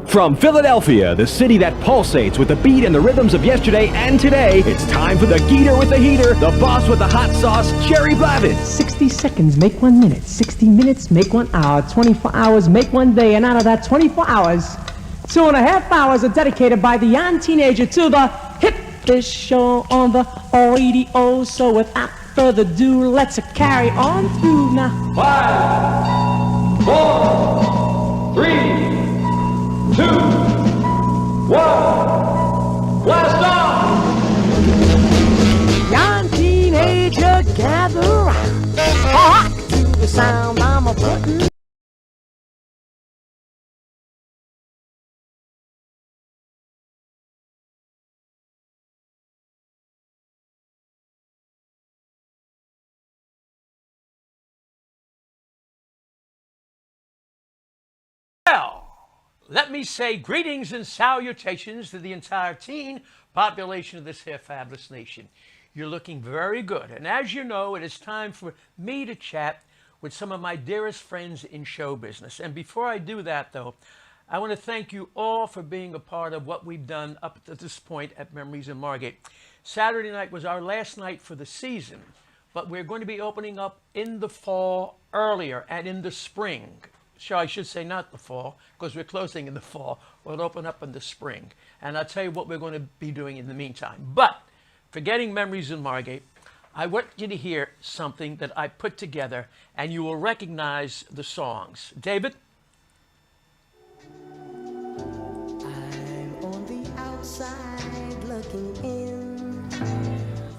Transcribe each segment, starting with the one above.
From Philadelphia, the city that pulsates with the beat and the rhythms of yesterday and today, it's time for the Geator with the heater, the boss with the hot sauce, Jerry Blavat. 60 seconds make 1 minute, 60 minutes make 1 hour, 24 hours make 1 day, and out of that 24 hours, 2.5 hours are dedicated by the young teenager to the hit this show on the radio. So without further ado, let's carry on through now. 5, 4, 3, 2, 1, blast off! Young teenager, gather round. Rock to the sound I'm a putting. Well, let me say greetings and salutations to the entire teen population of this here fabulous nation. You're looking very good. And as you know, it is time for me to chat with some of my dearest friends in show business. And before I do that, though, I want to thank you all for being a part of what we've done up to this point at Memories in Margate. Saturday night was our last night for the season, but we're going to be opening up in the fall earlier and in the spring. So I should say not the fall, because we're closing in the fall. We'll open up in the spring. And I'll tell you what we're going to be doing in the meantime. But forgetting Memories in Margate, I want you to hear something that I put together, and you will recognize the songs. David? I'm on the outside looking in.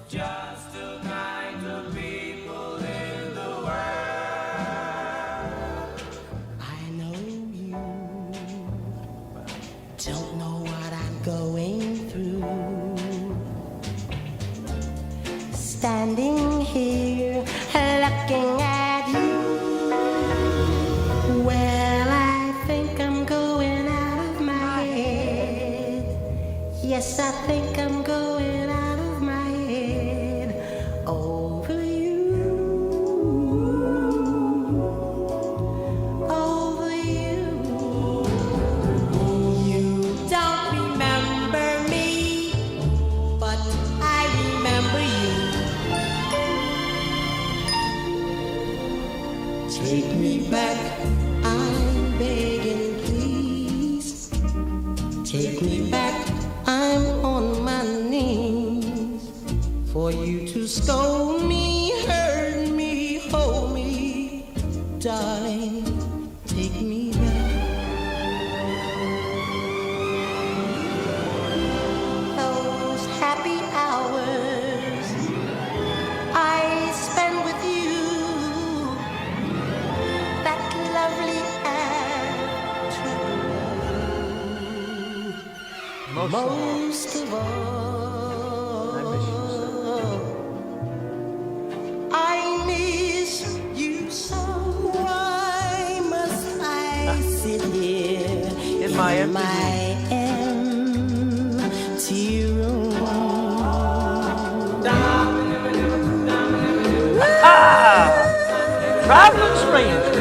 Just to kind of people in the world. I know you don't know what I'm going through. Standing here looking at you. Well, I think I'm going out of my head. Yes, I think I'm going out of my head over you. Over you. You don't remember me, but I remember you. Take me back, I'm begging, please. Take me back, I'm on my knees. For you to scold me, hurt me, hold me, darling, take me back. Those happy hours I spend with you, that lovely afternoon. Most of all, I miss you so. Why must I sit here In my empty empty room? Traveling Stranger.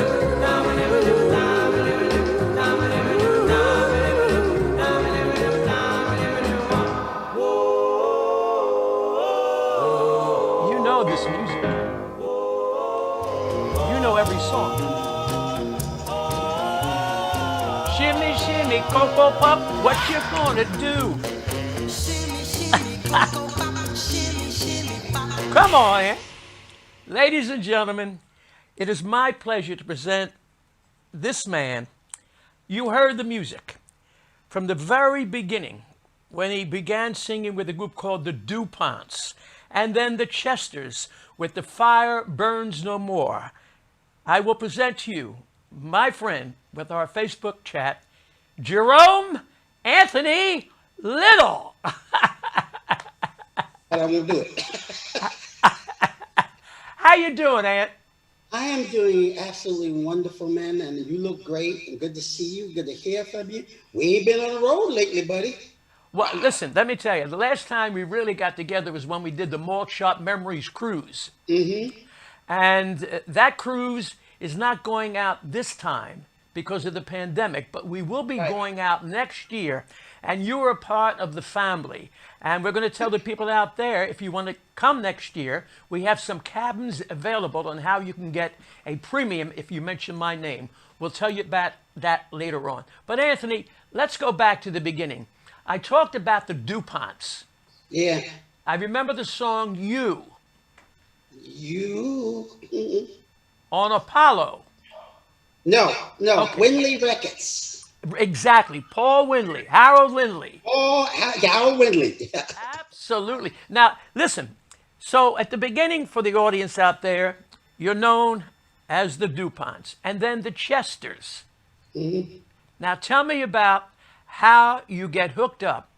You know this music. You know every song. Shimmy, shimmy, cocoa pop, what you gonna do? Come on, eh? Ladies and gentlemen, it is my pleasure to present this man. You heard the music from the very beginning when he began singing with a group called the DuPonts, and then the Chesters with The Fire Burns No More. I will present to you, my friend, with our Facebook chat, Jerome Anthony Little. But I won't do it. How you doing, Ant? I am doing absolutely wonderful, man, and you look great. And good to see you. Good to hear from you. We ain't been on the road lately, buddy. Well, listen, let me tell you, the last time we really got together was when we did the Malt Shop Memories cruise. Mm-hmm. And that cruise is not going out this time because of the pandemic, but we will be going out next year, and you are a part of the family. And we're going to tell the people out there, if you want to come next year, we have some cabins available on how you can get a premium if you mention my name. We'll tell you about that later on. But Anthony, let's go back to the beginning. I talked about the DuPonts. Yeah. I remember the song You on Apollo. No. Okay. Winley Records. Exactly. Paul Winley, Harold Lindley. Oh, Harold Winley. Absolutely. Now, listen. So at the beginning, for the audience out there, you're known as the DuPonts and then the Chesters. Now, tell me about how you get hooked up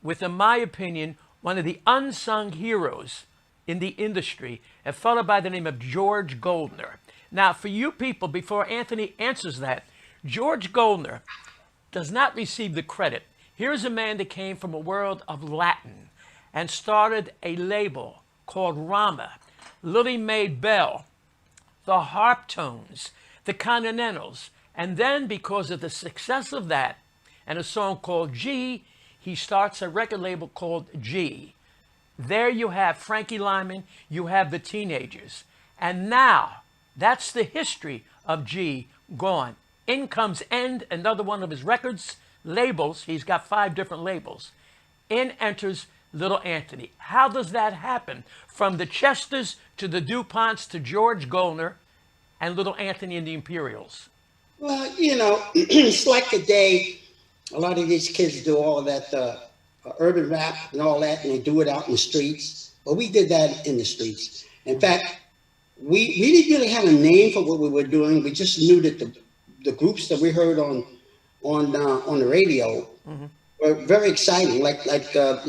with, in my opinion, one of the unsung heroes in the industry, a fellow by the name of George Goldner. Now, for you people, before Anthony answers that, George Goldner does not receive the credit. Here's a man that came from a world of Latin and started a label called Rama, Lily Mae Bell, the Harp Tones, the Continentals, and then because of the success of that and a song called G, he starts a record label called G. There you have Frankie Lyman, you have the Teenagers. And now, that's the history of G gone. In comes End, another one of his records, labels. He's got 5 different labels. In enters Little Anthony. How does that happen? From the Chesters to the DuPonts to George Goldner and Little Anthony and the Imperials. Well, it's like today, a lot of these kids do all that urban rap and all that, and they do it out in the streets. But we did that in the streets. In fact, we didn't really have a name for what we were doing. We just knew that the groups that we heard on the radio were very exciting, like the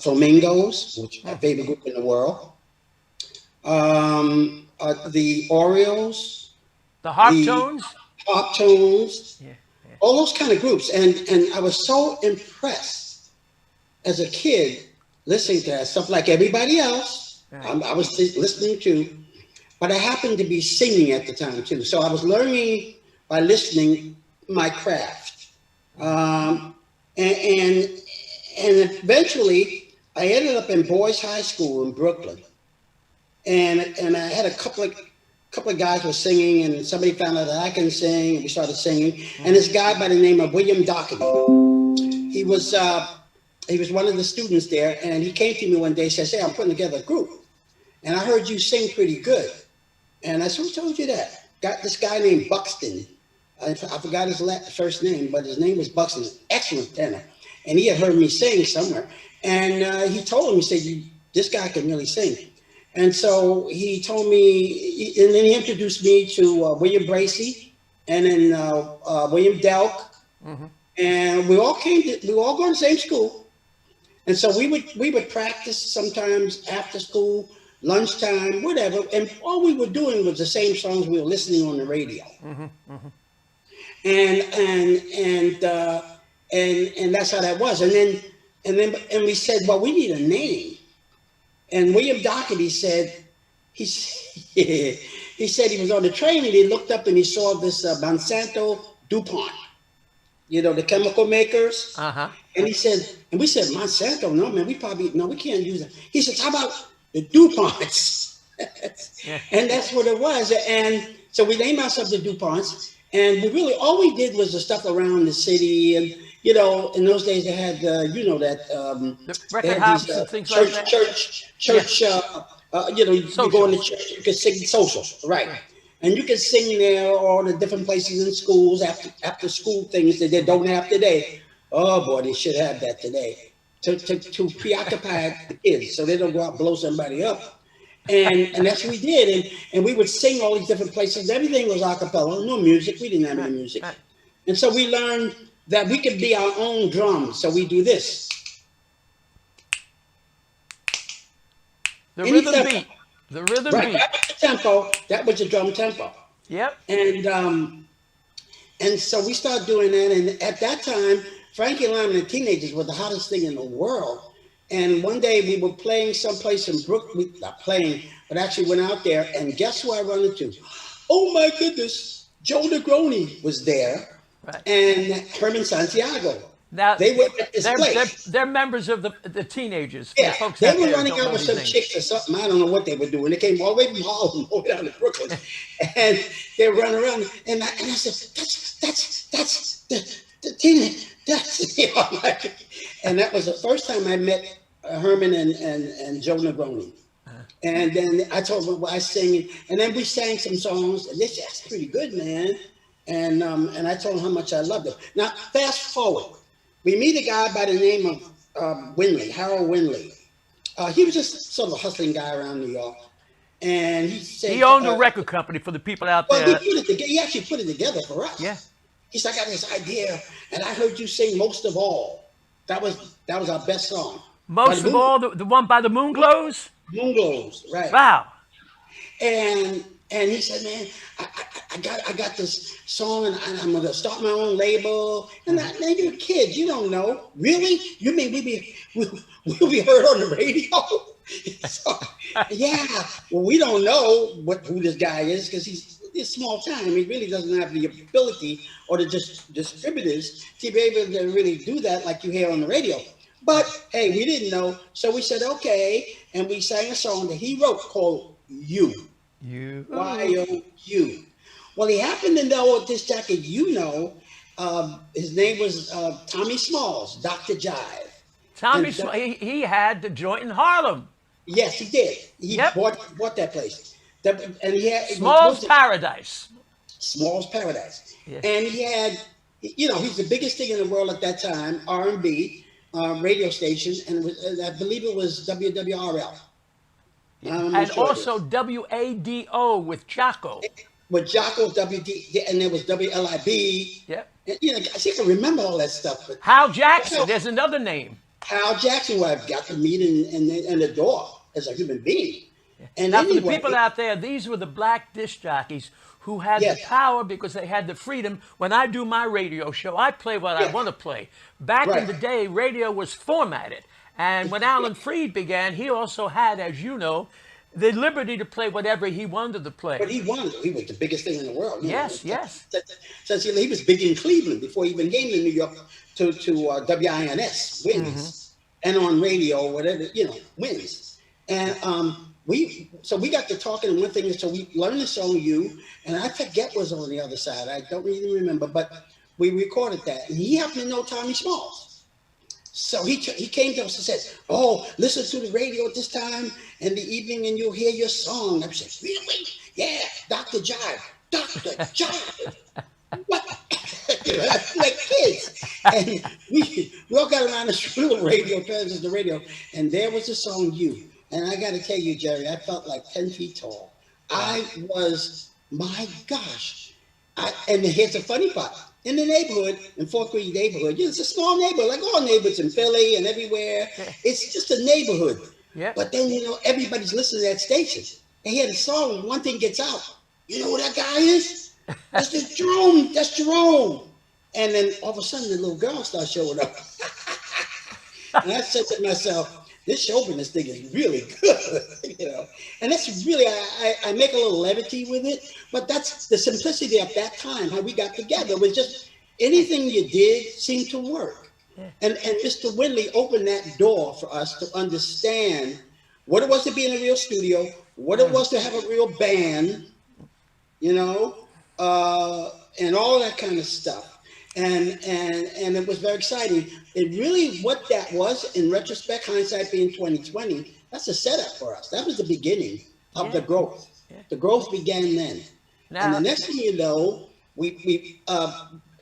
Flamingos, which is my favorite group in the world. The Orioles, the Harp Tones, all those kind of groups, and I was so impressed as a kid listening to that stuff, like everybody else. I was listening to, but I happened to be singing at the time too, so I was learning by listening my craft, and eventually I ended up in Boys High School in Brooklyn. And I had a couple of guys were singing, and somebody found out that I can sing, and we started singing. And this guy by the name of William Doherty, he was one of the students there, and he came to me one day and said, "Hey, I'm putting together a group, and I heard you sing pretty good." And I said, "Who told you that?" Got this guy named Buxton. I forgot his first name, but his name was Buxton, excellent tenor. And he had heard me sing somewhere, and he told him, he said, "This guy can really sing." And so he told me, and then he introduced me to William Bracey, and then William Delk, and we all go to the same school, and so we would practice sometimes after school, lunchtime, whatever, and all we were doing was the same songs we were listening on the radio, and that's how that was, and we said, well, we need a name. And William Doherty said, he said he was on the train and he looked up and he saw this Monsanto DuPont, the chemical makers. And he said, and we said, Monsanto, no, man, we can't use that. He said, how about the DuPonts? And that's what it was. And so we named ourselves the DuPonts. And all we did was the stuff around the city. And, in those days they had, the record hops and things like that. Church, you go in the church, you can sing social, right? And you can sing there, all the different places in schools, after school things that they don't have today. Oh boy, they should have that today to preoccupy the kids so they don't go out and blow somebody up. And that's what we did. And we would sing all these different places. Everything was a cappella, no music. We didn't have any music. And so we learned that we could be our own drums. So we do this. The rhythm beat. The rhythm beat. That was the tempo. That was the drum tempo. Yep. And so we started doing that. And at that time, Frankie Lyman and the Teenagers were the hottest thing in the world. And one day we were playing someplace in Brooklyn, not playing, but actually went out there. And guess who I run into? oh my goodness, Joe Negroni was there, Right. and Herman Santiago. Now They were at this place. they're members of the teenagers. For Yeah, the folks they out were there who running don't out know with these some names. chicks or something. I don't know what they were doing. They came all the way from Harlem, all the way down to Brooklyn, and they were running around. And I said, that's the teenage, that's you know, like, and that was the first time I met Herman and Joe Negroni. And then I told them I sing, and then we sang some songs. And they said, that's pretty good, man. And I told them how much I loved them. Now, fast forward. We meet a guy by the name of Winley, Harold Winley. He was just sort of a hustling guy around New York. And he said... He owned a record company for the people out well, there. he actually put it together for us. Yeah. He said, I got this idea, and I heard you sing Most of All. That was our best song. Most of all, the one by the Moonglows? Moonglows, right. Wow. And he said, man, I got this song, and I'm gonna start my own label. And now you're a kid, you don't know. Really? You mean we'll be heard on the radio? So, yeah. Well, we don't know who this guy is because he's small time. He really doesn't have the ability or the distributors to be able to really do that like you hear on the radio. But hey, we didn't know, so we said okay, and we sang a song that he wrote called "You." You. Y-O-U. Well, he happened to know this jacket, his name was Tommy Smalls, Dr. Jive. Tommy, he had the joint in Harlem. Yes, he did. He bought that place. And he had Small's Paradise. Small's Paradise. Yeah. And he had, he's the biggest thing in the world at that time, R&B radio station, and I believe it was WWRL. And also WADO with Jocko. With Jocko, WD, and there was WLIB. Yep. And, I see, I can remember all that stuff. But Hal Jackson, there's another name. Hal Jackson, who I've got to meet and adore as a human being. And now, anyway, for the people out there, these were the black disc jockeys who had the power because they had the freedom. When I do my radio show, I play what I want to play. Back in the day, radio was formatted. And when Alan Freed began, he also had, as you know, the liberty to play whatever he wanted to play. But he was the biggest thing in the world. Yes. Since he was big in Cleveland before he even came to New York to WINS, WINS, and on radio, whatever, WINS. And we got to talking, and one thing is, so we learned the song "You," and I forget what's on the other side. I don't really remember, but we recorded that, and he happened to know Tommy Smalls. So he came to us and said, "Oh, listen to the radio at this time in the evening, and you'll hear your song." I said, "Really? Yeah, Dr. Jive, Dr. Jive." What? Like kids. And we all got around this little radio, turns the radio, and there was the song "You." And I got to tell you, Jerry, I felt like 10 feet tall. I was, my gosh. And here's the funny part. In the neighborhood, in Fort Greene neighborhood, it's a small neighborhood, like all neighborhoods in Philly and everywhere. It's just a neighborhood. Yeah. But then, everybody's listening to that station. And he had a song, and one thing gets out. You know who that guy is? That's Jerome. That's Jerome. And then all of a sudden, the little girl starts showing up. And I said to myself, this show business thing is really good, And that's really, I make a little levity with it, but that's the simplicity of that time, how we got together. It was just anything you did seemed to work. Yeah. And Mr. Winley opened that door for us to understand what it was to be in a real studio, what it was to have a real band, and all that kind of stuff. And it was very exciting. It really, what that was, in retrospect, hindsight being 2020, that's a setup for us. That was the beginning of the growth. Yeah. The growth began then. Now, and the next thing you know,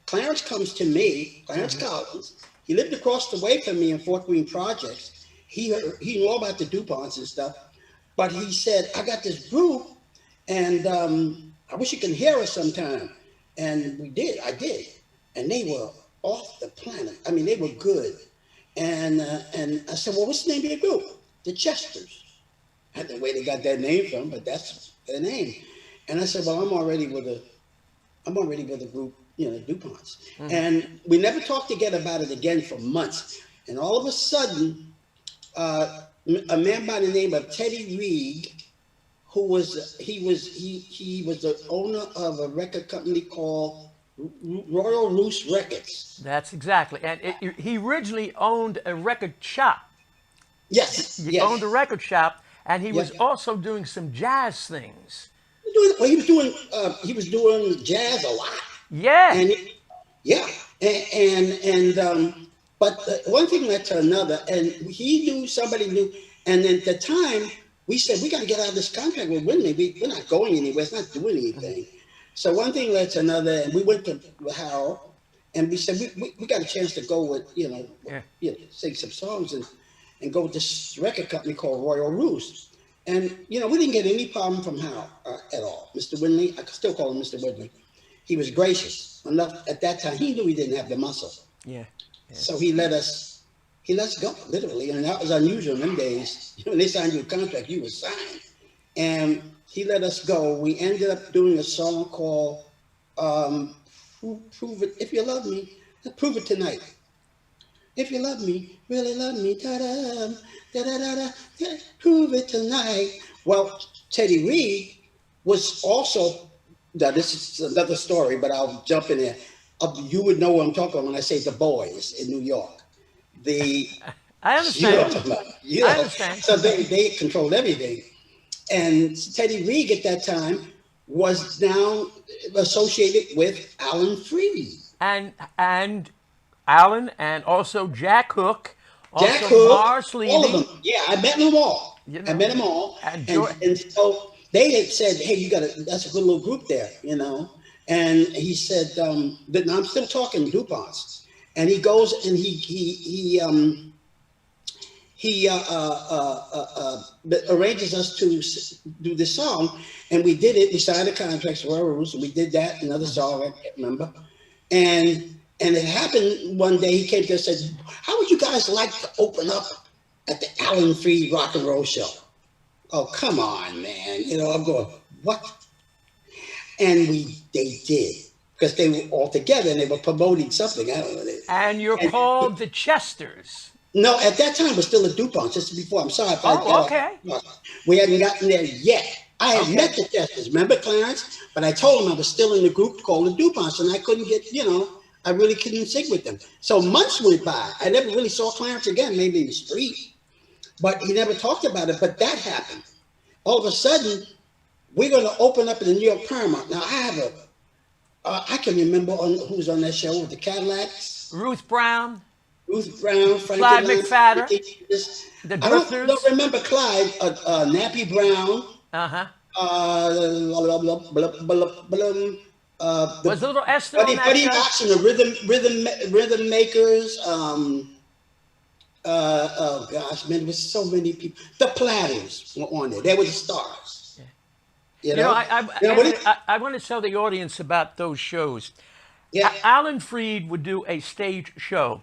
Clarence comes to me, Clarence Collins. He lived across the way from me in Fort Greene Projects. He knew all about the DuPonts and stuff, but he said, I got this group, and I wish you can hear us sometime. And I did. And they were off the planet. I mean, they were good. And I said, well, what's the name of your group? The Chesters. I don't know where they got that name from, but that's their name. And I said, well, I'm already with a group, DuPonts. Mm-hmm. And we never talked together about it again for months. And all of a sudden, a man by the name of Teddy Reed, he was the owner of a record company called Royal Roost Records. That's exactly. And he originally owned a record shop. Yes, He owned a record shop, and he was Yeah. also doing some jazz things. Well, he was doing jazz a lot. Yeah. And yeah, but one thing led to another, and he knew somebody knew, and at the time we said we got to get out of this contract with Whitney. We're not going anywhere. It's not doing anything. So one thing led to another, and we went to Harold, and we said we got a chance to go with sing some songs and go with this record company called Royal Roost. And we didn't get any problem from Harold at all. Mr. Whitney, I still call him Mr. Whitney. He was gracious enough at that time. He knew he didn't have the muscle. Yeah. So he let us go, literally. And that was unusual in them days. When they signed you a contract, you were signed. And he let us go. We ended up doing a song called Prove It. If you love me, prove it tonight. If you love me, really love me, da-da, da-da-da-da, prove it tonight. Well, Teddy Reed was also, now this is another story, but I'll jump in there. You would know what I'm talking about when I say the boys in New York. I understand. I understand. So they controlled everything. And Teddy Reed at that time was now associated with Alan Freed. And Alan, and also Jack Hook, Jack also Hook, Mars all Levy. of them. Yeah, I met them all. I met them all. And so they had said, hey, that's a good little group there, And he said, that I'm still talking DuPonts. And he goes and he arranges us to do this song. And we did it. We signed the contracts for Royal Roost, and we did that, another song, I can't remember. And it happened one day, he came to us and said, how would you guys like to open up at the Alan Freed Rock and Roll Show? Oh, come on, man. I'm going, what? And they did, because they were all together and they were promoting something. I don't know. And you're called the Chesters. No, at that time it was still the DuPonts, just before. I'm sorry if okay. We hadn't gotten there yet. I had met the Chesters, remember, Clarence? But I told him I was still in the group called the DuPonts, and I couldn't get, I really couldn't sing with them. So months went by. I never really saw Clarence again, maybe in the street. But he never talked about it. But that happened. All of a sudden, we're going to open up in the New York Paramount. Now, I can remember who was on that show with the Cadillacs. Ruth Brown, Frankie Clyde McFadder, the I Drifters. don't remember Clyde, Nappy Brown. Was little Esther on that Buddy show? Knox and the rhythm makers. Oh gosh, man, there was so many people. The Platters were on there. They were the stars. Yeah. I want to tell the audience about those shows. Yeah. Alan Freed would do a stage show.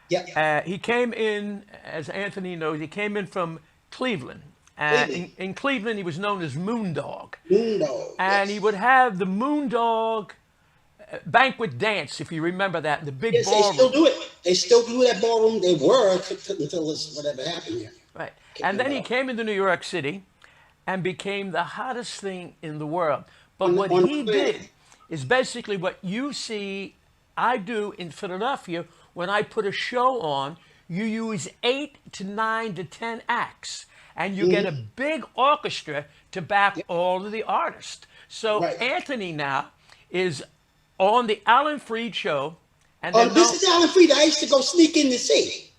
Yeah. He came in, as Anthony knows, he came in from Cleveland. In Cleveland, he was known as Moondog. Moondog. And he would have the Moondog banquet dance, if you remember that, in the big ballroom. They still do it. They still do that ballroom. They were until whatever happened here. Right. And then he came into New York City and became the hottest thing in the world. But what he did is basically what you see I do in Philadelphia when I put a show on. You use 8 to 9 to 10 acts, and you get a big orchestra to back all of the artists. So Anthony now is on the Alan Freed show. And this is Alan Freed. I used to go sneak in to see.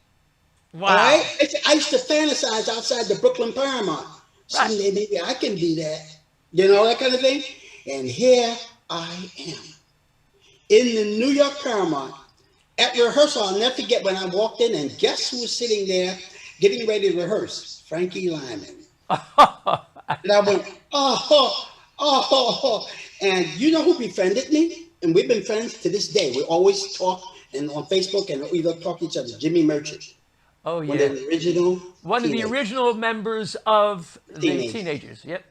Wow. All right? I used to fantasize outside the Brooklyn Paramount. Someday maybe I can be that. That kind of thing. And here I am in the New York Paramount at rehearsal. I'll never forget when I walked in, and guess who was sitting there getting ready to rehearse? Frankie Lyman. And I went, oh. And you know who befriended me? And we've been friends to this day. We always talk and on Facebook, and we don't talk to each other. Jimmy Merchant. Oh, yeah. One of the original members of the Teenagers. Yep.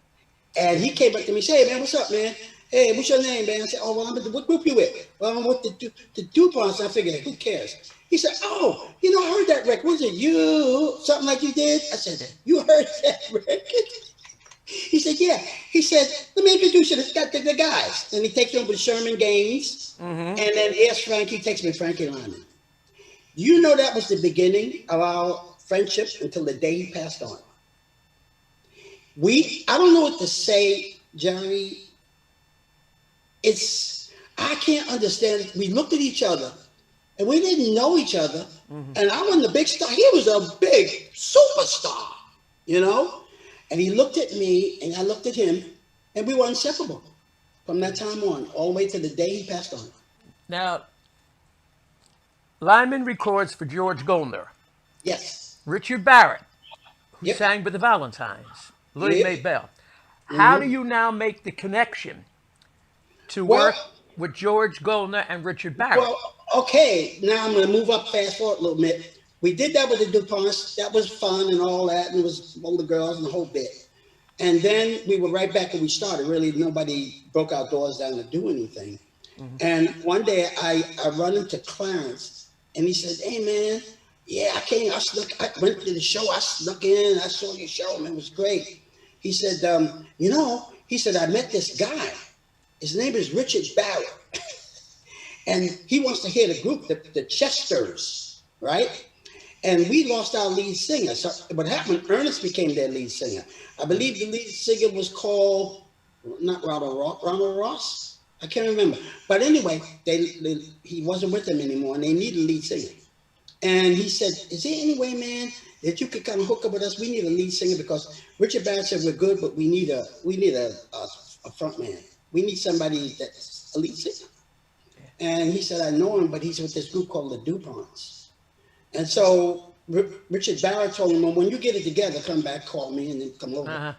And he came up to me and said, hey, man, what's up, man? Hey, what's your name, man? I said, oh, well, what group you with? Well, I'm with the DuPonts. I figured, who cares? He said, oh, I heard that record. Was it you? Something like you did? I said, you heard that record? He said, yeah. He said, let me introduce you to the guys. And he takes me over to Sherman Gaines. And then here's Frankie, takes me to Frankie Lyman. You know that was the beginning of our friendship until the day he passed on. I don't know what to say, Jerry. I can't understand it. We looked at each other and we didn't know each other. And I wasn't a big star. He was a big superstar, you know? And he looked at me and I looked at him and we were inseparable from that time on, all the way to the day he passed on. Now, Lyman records for George Goldner. Yes. Richard Barrett, who Yep. sang with the Valentines, Lily Yep. Mae Bell. How do you now make the connection to work with George Goldner and Richard Barrett? Well, okay, now I'm going to move up fast forward a little bit. We did that with the DuPonts. That was fun and all that, and it was all the girls and the whole bit. And then we were right back where we started. Really, nobody broke our doors down to do anything. And one day I run into Clarence, and he said, hey, man, yeah, I went to the show. I snuck in. I saw your show, man. It was great. He said, I met this guy. His name is Richard Barrett. And he wants to hear the group, the Chesters, right? And we lost our lead singer. So what happened, Ernest became their lead singer. I believe the lead singer was called, not Ronald Ross? I can't remember. But anyway, he wasn't with them anymore, and they needed a lead singer. And he said, is there any way, man, that you could kind of hook up with us? We need a lead singer because Richard Barrett said we're good, but we need a front man. We need somebody that's a lead singer. And he said, I know him, but he's with this group called the DuPonts. And so Richard Barrett told him, well, when you get it together, come back, call me, and then come over.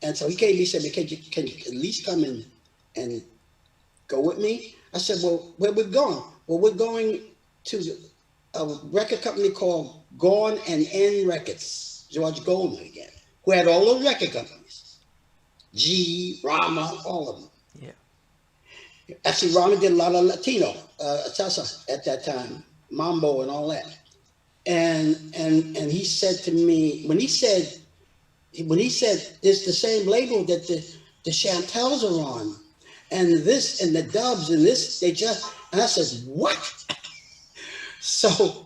And so he came, he said, can you at least come in and go with me? I said, well, where we going? Well, we're going to a record company called Gone and N Records, George Goldner again, who had all those record companies. G, Rama, all of them. Yeah. Actually, Rama did a lot of Latino, salsa at that time, mambo and all that. And he said to me, when he said it's the same label that the Chantels are on, and this and the Dubs and this, and I said, what? So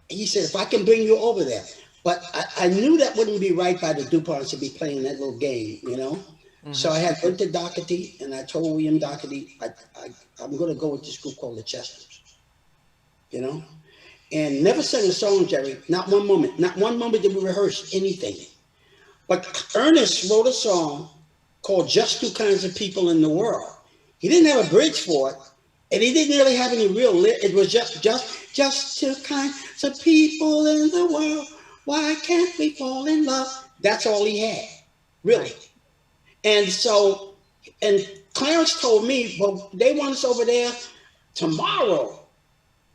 he said, if I can bring you over there. But I knew that wouldn't be right by the DuPonts to be playing that little game, you know? So I had went to Doherty, and I told William Doherty, I'm going to go with this group called the Chesters, you know? And never sang a song, Jerry, not one moment. Not one moment did we rehearse anything. But Ernest wrote a song called Just Two Kinds of People in the World. He didn't have a bridge for it, and he didn't really have any real it was just two kinds of people in the world. Why can't we fall in love? That's all he had, really. And so, and Clarence told me, well, they want us over there tomorrow.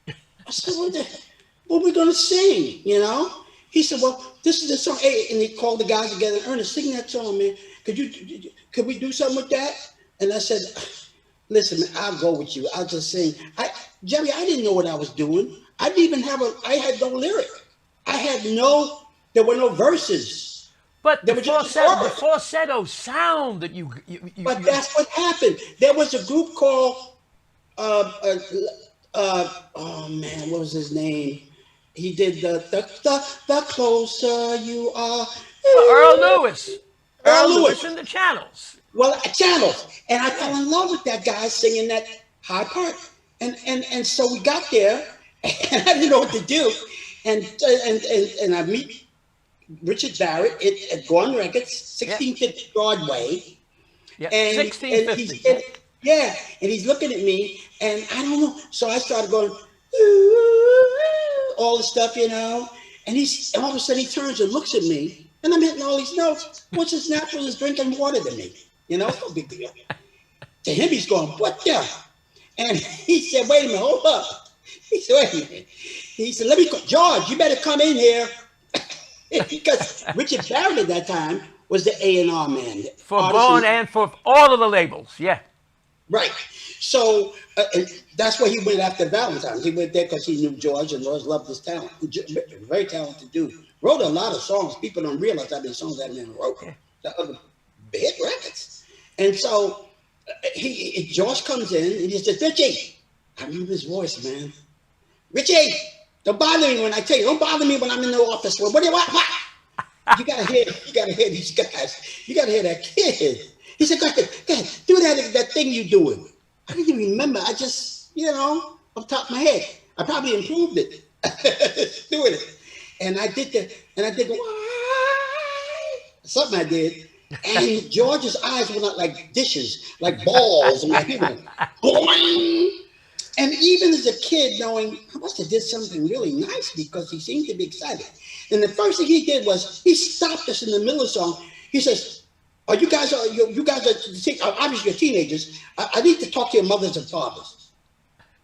I said, what are we going to sing, you know? He said, well, this is the song. Hey, and he called the guys together. Ernest, sing that song, man. Could we do something with that? And I said, listen, man, I'll go with you. I'll just sing. Jerry, I didn't know what I was doing. I had no lyric. There were no verses. But the falsetto sound that you But that's what happened. There was a group called, oh man, what was his name? He did the closer you are. Earl Lewis. Earl Lewis and the Channels. Well, Channels. And I fell in love with that guy singing that high part. And so we got there, and I didn't know what to do. And I meet Richard Barrett at Gone Records, 1650 Broadway. Yeah, and 1650. And he's looking at me, and I don't know. So I started going, all the stuff, you know. And all of a sudden he turns and looks at me, and I'm hitting all these notes. What's as natural as drinking water to me? You know, no big deal. To him, he's going, what the? And he said, wait a minute, hold up. He said, wait a minute. He said, George, you better come in here. Because Richard Barrett at that time was the A&R man. For Gone and for all of the labels, yeah. Right. So that's why he went after Valentine's. He went there because he knew George, and George loved his talent. Very talented dude. Wrote a lot of songs. People don't realize how many songs that man wrote. The other hit records. And so George comes in and he says, Richie, I remember his voice, man. Richie, don't bother me when I tell you. Don't bother me when I'm in the office. What do you want? You gotta hear these guys. You gotta hear that kid. He said, go ahead, do that thing you doing. I didn't even remember. I just, off the top of my head. I probably improved it doing it. And I did something I did. And George's eyes went out like dishes, like balls. And he went, boing. And even as a kid, knowing I must have did something really nice because he seemed to be excited. And the first thing he did was he stopped us in the middle of the song. He says, you guys are obviously you're teenagers. I need to talk to your mothers and fathers.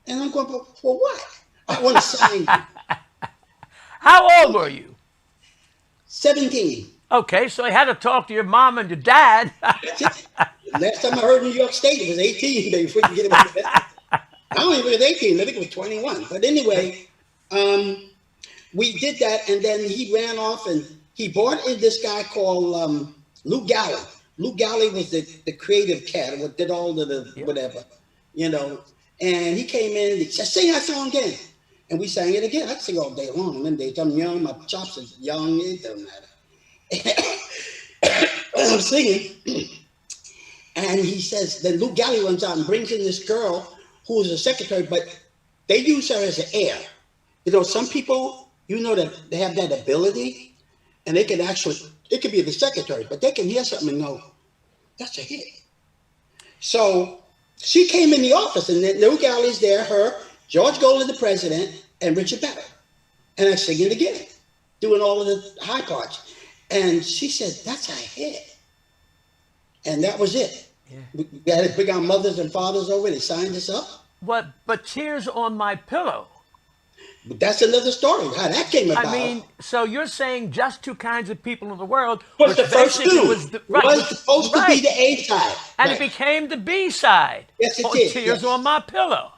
And I'm going, for what? I want to sign you. How old were you? 17. Okay, so I had to talk to your mom and your dad. Last time I heard New York State, it was 18 before you get it. I don't even think it was 18. I think it was 21. But anyway, we did that, and then he ran off, and he brought in this guy called Lou Galley. Lou Galley was the creative cat who did all of the whatever, And he came in and he said, sing that song again. And we sang it again. I could sing all day long. Them days, I'm young, my chops are young, it doesn't matter. I'm singing. And he says, then Lou Galley runs out and brings in this girl who is a secretary, but they use her as an heir. Some people, that they have that ability, and they can actually, it could be the secretary, but they can hear something and go, that's a hit. So she came in the office, and then Lou Galley's there, her, George Golan, the president, and Richard Better. And I sing it again, doing all of the high parts. And she said, that's a hit. And that was it. Yeah. We had to bring our mothers and fathers over. They signed us up. But Tears on My Pillow. But that's another story, how that came about. I mean, so you're saying Just Two Kinds of People in the World was the first two. Was supposed to be the A side. And it became the B side. Yes, it did. Tears on My Pillow.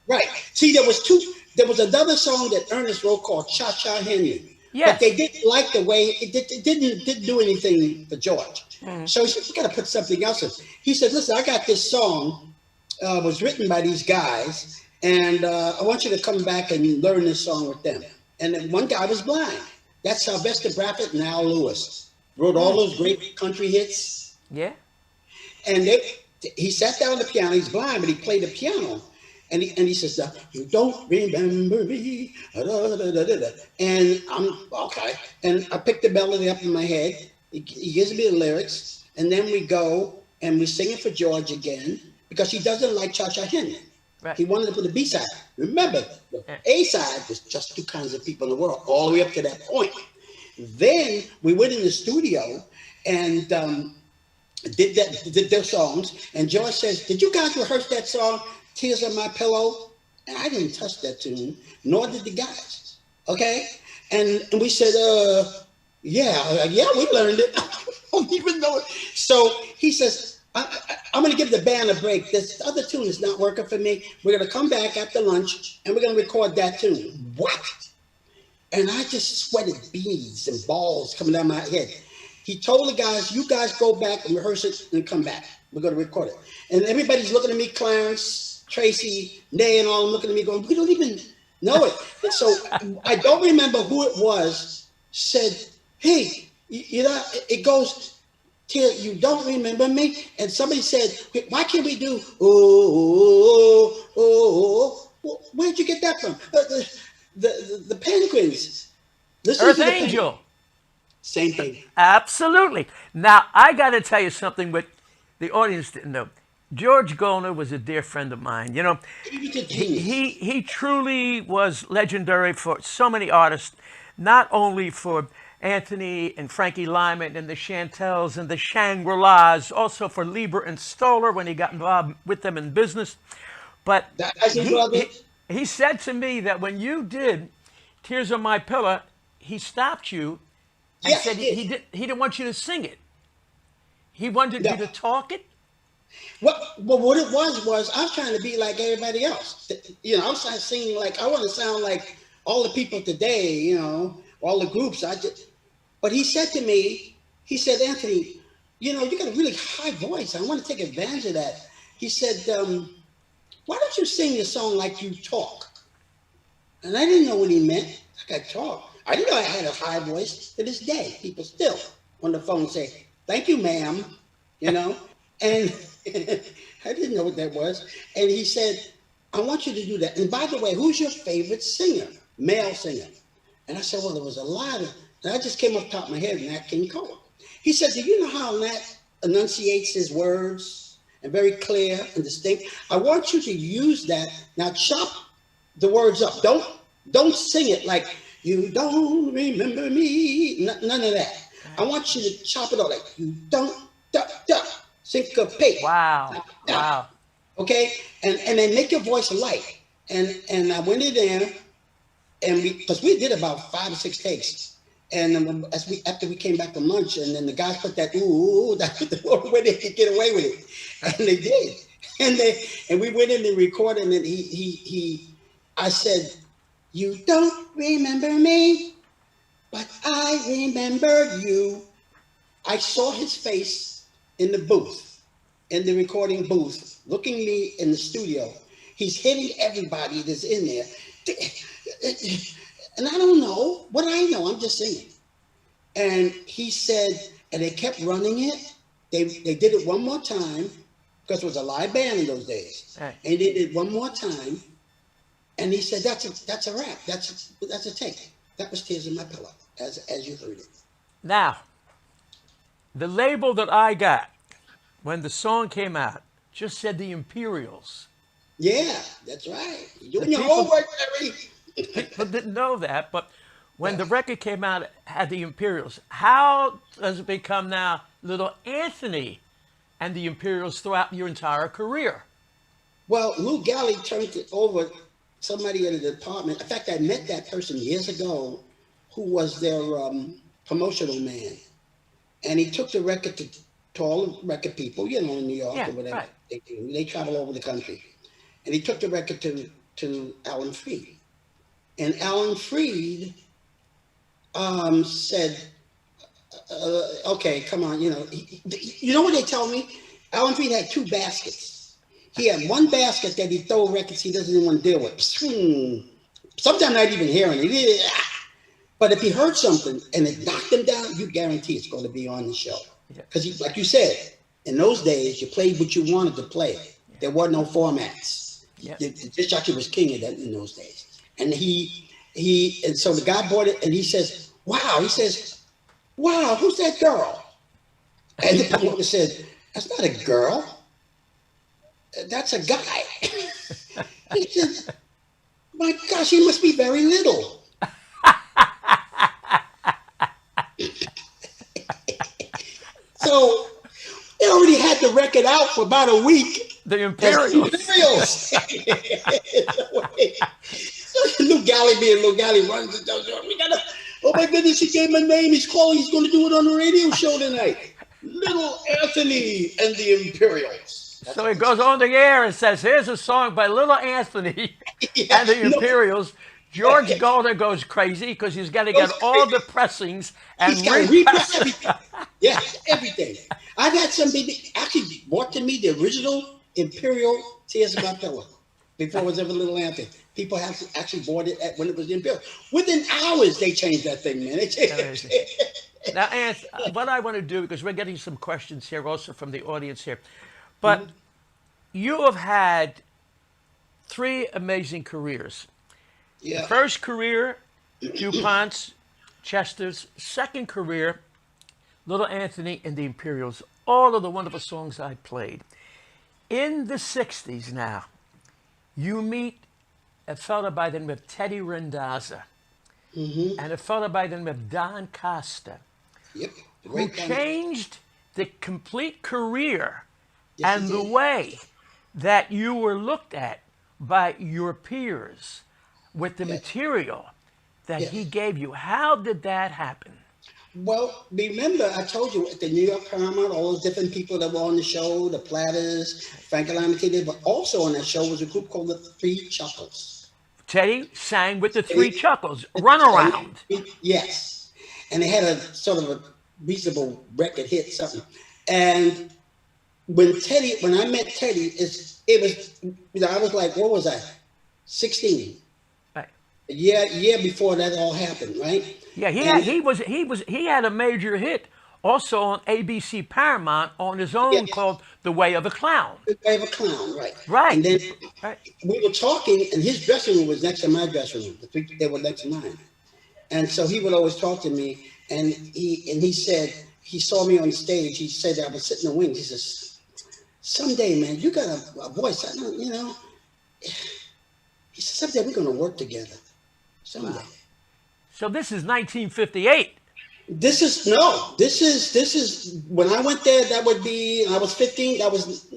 Right. See, there was another song that Ernest wrote called Cha Cha Henry. Yes. But they didn't like the way it didn't do anything for George. So he said, we got to put something else in. He said, listen, I got this song, was written by these guys, and I want you to come back and learn this song with them. And then one guy was blind. That's Sylvester Braffett and Al Lewis. Wrote all those great country hits. Yeah. And he sat down at the piano. He's blind, but he played the piano. And he says, you don't remember me. And I'm, okay. And I picked the melody up in my head. He gives me the lyrics. And then we go and we sing it for George again because he doesn't like Cha Cha Henry. Right. He wanted to put the B side. Remember, the A side was Just Two Kinds of People in the World, all the way up to that point. Then we went in the studio and did their songs. And George says, did you guys rehearse that song, Tears on My Pillow? And I didn't touch that tune, nor did the guys. Okay? And we said, yeah, we learned it. I don't even know it. So he says, I'm going to give the band a break. This other tune is not working for me. We're going to come back after lunch and we're going to record that tune. What? And I just sweated beads and balls coming down my head. He told the guys, you guys go back and rehearse it and come back. We're going to record it. And everybody's looking at me, Clarence, Tracy, Nay, and all looking at me going, we don't even know it. And so I don't remember who it was said, hey, it goes, you don't remember me? And somebody said, why can't we do, where'd you get that from? The Penguins. Earth Angel. Same thing. Absolutely. Now, I got to tell you something what the audience didn't know. George Golan was a dear friend of mine. He truly was legendary for so many artists, not only for Anthony and Frankie Lyman and the Chantels and the Shangri-Las, also for Lieber and Stoller when he got involved with them in business. But he said to me that when you did Tears on My Pillow, he stopped you and said he didn't want you to sing it. He wanted you to talk it. Well, what it was I was trying to be like everybody else. I was trying to sing like, I want to sound like all the people today, all the groups. But he said to me, he said, Anthony, you got a really high voice. I want to take advantage of that. He said, why don't you sing your song like you talk? And I didn't know what he meant. Like I talk. I didn't know I had a high voice. To this day, people still on the phone say, thank you, ma'am, and I didn't know what that was. And he said, I want you to do that. And by the way, who's your favorite singer, male singer? And I said, well, there was a lot of, and I just came off the top of my head, Nat King Cole. He said, do you know how Nat enunciates his words and very clear and distinct? I want you to use that. Now chop the words up. Don't sing it like, you don't remember me. None of that. I want you to chop it up like, you don't, syncopate. Wow. Wow. Okay? And then make your voice light. And I went in there, and because we did about 5 or 6 takes. And after we came back from lunch, and then the guys put that ooh, that's the only way they could get away with it. And they did. And we went in and recorded, and I said, you don't remember me, but I remember you. I saw his face in the booth, in the recording booth, looking me in the studio. He's hitting everybody that's in there. And I don't know what I know. I'm just singing. And he said, and they kept running it. They did it one more time, because it was a live band in those days. Right. And they did it one more time. And he said, that's a wrap. That's a take. That was Tears in My Pillow, as you heard it. Now, the label that I got when the song came out just said the Imperials. Yeah, that's right. You're doing your homework, Terry. People didn't know that, but when the record came out, it had the Imperials. How does it become now Little Anthony and the Imperials throughout your entire career? Well, Lou Galley turned it over somebody in the department. In fact, I met that person years ago who was their promotional man. And he took the record to all the record people, in New York or whatever. Right. They travel over the country. And he took the record to Alan Freed. And Alan Freed said, okay, come on, you know what they tell me? Alan Freed had 2 baskets. He had one basket that he'd throw records he doesn't even want to deal with. Sometimes not even hearing it. But if he heard something and it knocked him down, you guarantee it's going to be on the show. Because like you said, in those days, you played what you wanted to play. There were no formats. The disc jockey was king in those days. And and so the guy bought it, and he says, wow. He says, wow, who's that girl? And the promoter said, that's not a girl. That's a guy. He said, my gosh, he must be very little. So they already had the record out for about a week. The Imperials. So Lou Galley being Lou Galley runs and tells we gotta, oh my goodness, he gave my name, he's calling, he's going to do it on the radio show tonight. Little Anthony and the Imperials. So he goes on the air and says, here's a song by Little Anthony and the Imperials. George Golder goes crazy because he's got to get all the pressings and repress everything. Yeah, everything. I've had somebody actually brought to me the original Imperial Tears in My Pillow before it was ever Little Anthony. People have actually bought it when it was the Imperial. Within hours, they changed that thing, man. They changed it. Now, Ant, what I want to do, because we're getting some questions here also from the audience here, but you have had 3 amazing careers. Yeah. The first career, DuPont's, Chester's. Second career, Little Anthony and the Imperials. All of the wonderful songs I played. In the 60s now, you meet a fellow by the name of Teddy Randazza and a fellow by the name of Don Costa, who changed the complete career and the way that you were looked at by your peers with the material that he gave you. How did that happen? Well, remember, I told you at the New York Paramount, all those different people that were on the show, the Platters, Frank Alameda, but also on that show was a group called the 3 Chuckles. Teddy sang with the 3 Chuckles, Run Around. Yes. And they had a sort of a reasonable record hit, something. And when I met Teddy, I was like, what was I? 16. Right. A year before that all happened, right? Yeah, And- he had a major hit also on ABC Paramount on his own Yeah. called The Way of a Clown. The Way of a Clown, right? Right. And then Right. we were talking, and his dressing room was next to my dressing room. They were next to mine, and so he would always talk to me. And he said he saw me on stage. He said I was sitting in the wings. He says, "Someday, man, you got a voice. I don't, you know." He said, "Someday we're going to work together. Someday." Wow. So this is 1958. This is when I went there. That would be I was 15. That was